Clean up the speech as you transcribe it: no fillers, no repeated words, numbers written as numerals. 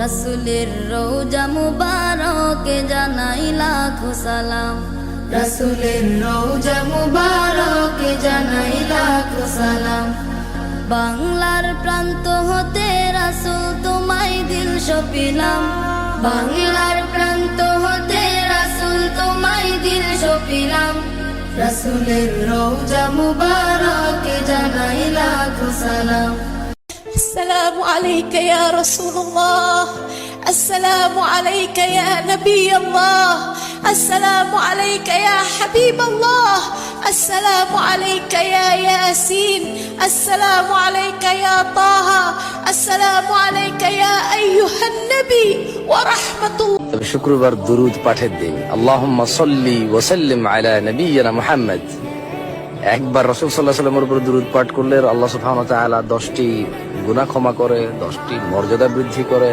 রাসূলের রওজা মুবারকে জানাই লাখো সালাম, রাসূলের রওজা মুবারকে জানাই লাখো সালাম। বাংলার প্রান্ত হতে রাসূল তোমায় দিল সপিলাম, বাংলার প্রান্ত হতে রাসূল তোমায় দিল সপিলাম। রাসূলের রওজা মুবারকে জানাই লাখো সালাম। السلام عليك يا رسول الله، السلام عليك يا نبي الله، السلام عليك يا حبيب الله، السلام عليك يا ياسين، السلام عليك يا طه، السلام عليك يا أيها النبي ورحمة الله। শুক্রবার দুরুদ পাঠের দিন। আল্লাহুম্মা সাল্লি ওয়া সাল্লিম আলা নাবিয়িনা মুহাম্মদ। একবার রাসূল সাল্লাল্লাহু আলাইহি ওয়াসাল্লামের উপর দুরুদ পাঠ করলে আল্লাহ সুবহানাহু ওয়া তাআলা 10টি গুনাহ ক্ষমা করে, 10টি মর্যাদা বৃদ্ধি করে।